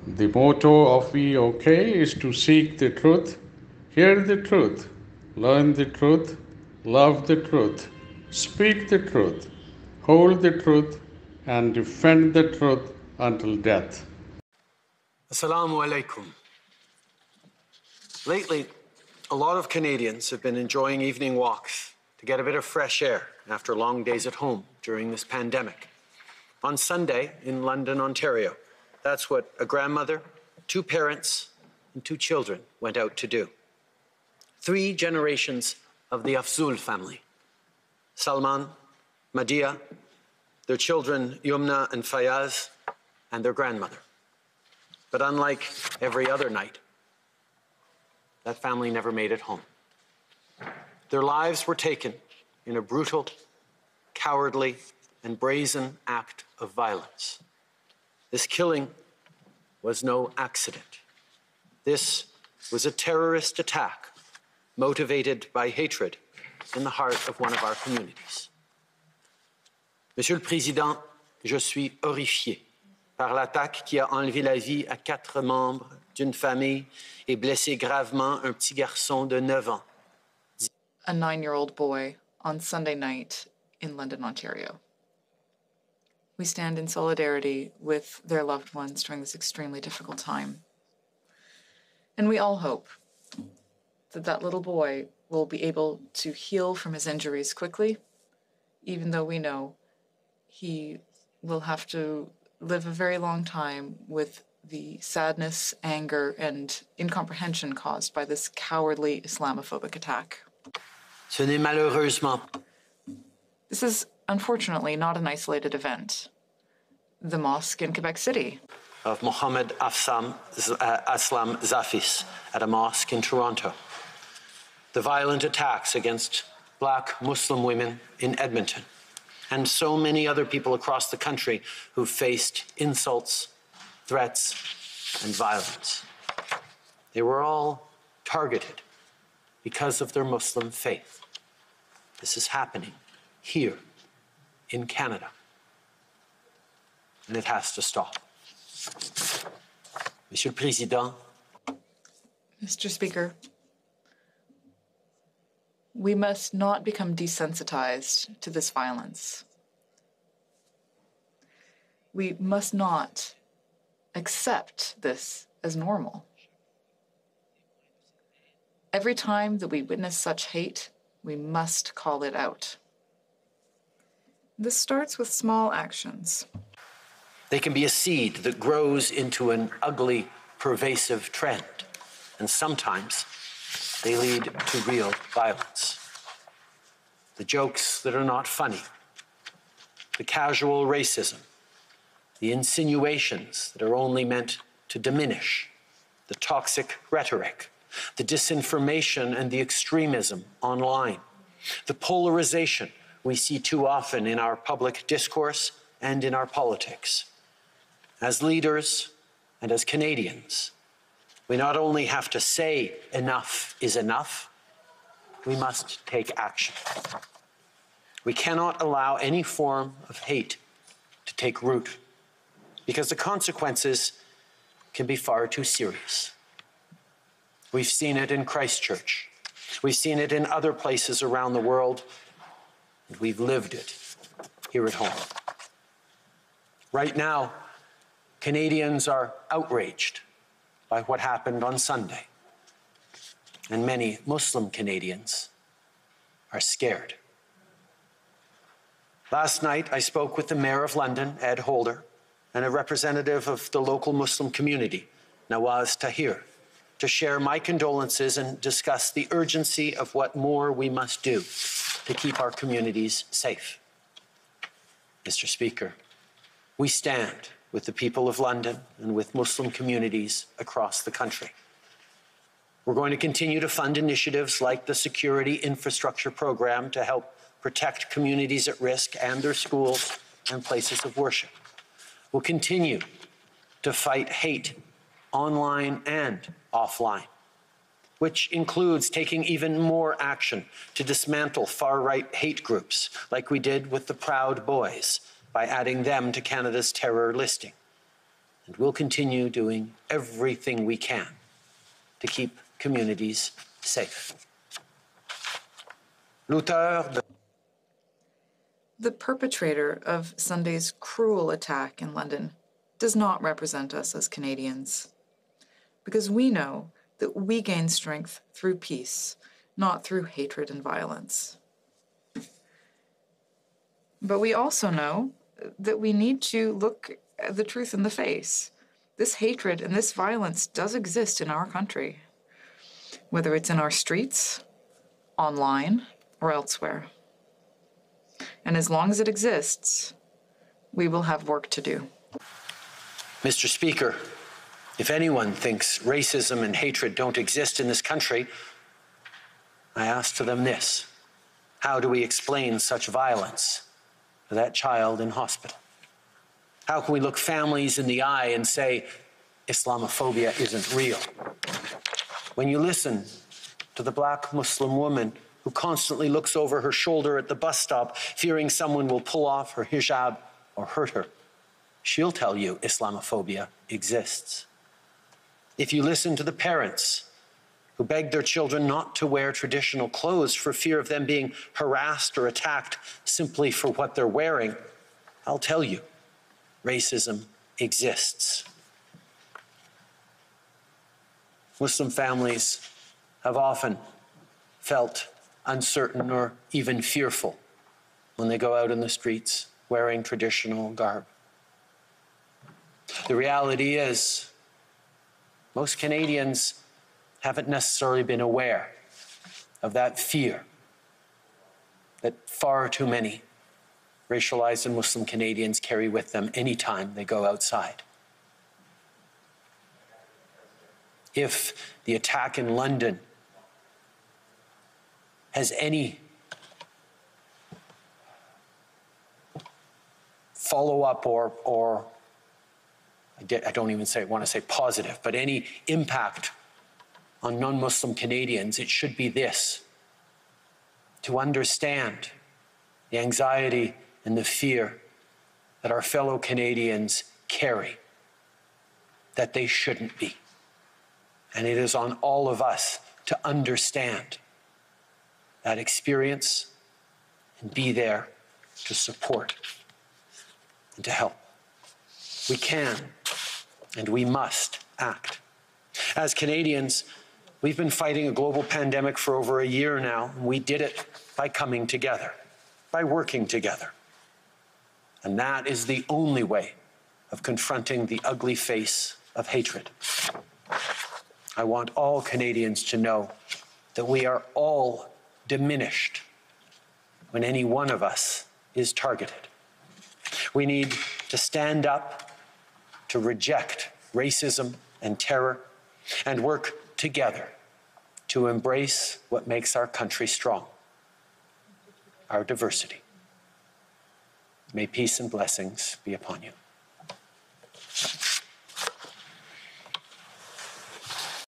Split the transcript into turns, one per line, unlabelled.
The motto of VOK is to seek the truth, hear the truth, learn the truth, love the truth, speak the truth, hold the truth, and defend the truth until death.
Assalamu alaikum. Lately, a lot of Canadians have been enjoying evening walks to get a bit of fresh air after long days at home during this pandemic. On Sunday in London, Ontario, that's what a grandmother, 2 parents, and 2 children went out to do. 3 generations of the Afzul family: Salman, Madia, their children Yumna and Fayaz, and their grandmother. But unlike every other night, that family never made it home. Their lives were taken in a brutal, cowardly, and brazen act of violence. This killing was no accident. This was a terrorist attack motivated by hatred in the heart of one of our communities. Monsieur le Président, je suis horrifié par l'attaque qui a enlevé la vie à 4 membres d'une famille et blessé gravement un petit garçon de 9 ans.
A 9-year-old boy on Sunday night in London, Ontario. We stand in solidarity with their loved ones during this extremely difficult time. And we all hope that that little boy will be able to heal from his injuries quickly, even though we know he will have to live a very long time with the sadness, anger, and incomprehension caused by this cowardly Islamophobic attack.
Ce n'est malheureusement.
This is unfortunately not an isolated event. The mosque in Quebec City
Of Mohammed Aslam Zafis at a mosque in Toronto. The violent attacks against Black Muslim women in Edmonton, and so many other people across the country who faced insults, threats, and violence. They were all targeted because of their Muslim faith. This is happening here in Canada, and it has to stop. Monsieur le Président.
Mr. Speaker, we must not become desensitized to this violence. We must not accept this as normal. Every time that we witness such hate, we must call it out. This starts with small actions.
They can be a seed that grows into an ugly, pervasive trend, and sometimes they lead to real violence. The jokes that are not funny, the casual racism, the insinuations that are only meant to diminish, the toxic rhetoric, the disinformation and the extremism online, the polarization we see too often in our public discourse and in our politics. As leaders and as Canadians, we not only have to say enough is enough, we must take action. We cannot allow any form of hate to take root, because the consequences can be far too serious. We've seen it in Christchurch. We've seen it in other places around the world, and we've lived it here at home. Right now, Canadians are outraged by what happened on Sunday, and many Muslim Canadians are scared. Last night, I spoke with the Mayor of London, Ed Holder, and a representative of the local Muslim community, Nawaz Tahir, to share my condolences and discuss the urgency of what more we must do to keep our communities safe. Mr. Speaker, we stand with the people of London and with Muslim communities across the country. We're going to continue to fund initiatives like the Security Infrastructure Program to help protect communities at risk and their schools and places of worship. We'll continue to fight hate online and offline, which includes taking even more action to dismantle far-right hate groups, like we did with the Proud Boys, by adding them to Canada's terror listing. And we'll continue doing everything we can to keep communities safe.
The perpetrator of Sunday's cruel attack in London does not represent us as Canadians, because we know that we gain strength through peace, not through hatred and violence. But we also know that we need to look the truth in the face. This hatred and this violence does exist in our country, whether it's in our streets, online, or elsewhere. And as long as it exists, we will have work to do.
Mr. Speaker, if anyone thinks racism and hatred don't exist in this country, I ask to them this: how do we explain such violence to that child in hospital? How can we look families in the eye and say Islamophobia isn't real? When you listen to the Black Muslim woman who constantly looks over her shoulder at the bus stop, fearing someone will pull off her hijab or hurt her, she'll tell you Islamophobia exists. If you listen to the parents who beg their children not to wear traditional clothes for fear of them being harassed or attacked simply for what they're wearing, I'll tell you, racism exists. Muslim families have often felt uncertain or even fearful when they go out in the streets wearing traditional garb. The reality is, most Canadians haven't necessarily been aware of that fear that far too many racialized and Muslim Canadians carry with them anytime they go outside. If the attack in London has any follow-up or I don't even want to say positive, but any impact on non-Muslim Canadians, it should be this: to understand the anxiety and the fear that our fellow Canadians carry, that they shouldn't be. And it is on all of us to understand that experience and be there to support and to help. We can and we must act. As Canadians, we've been fighting a global pandemic for over a year now, and we did it by coming together, by working together. And that is the only way of confronting the ugly face of hatred. I want all Canadians to know that we are all diminished when any one of us is targeted. We need to stand up to reject racism and terror and work together to embrace what makes our country strong, our diversity. May peace and blessings be upon you.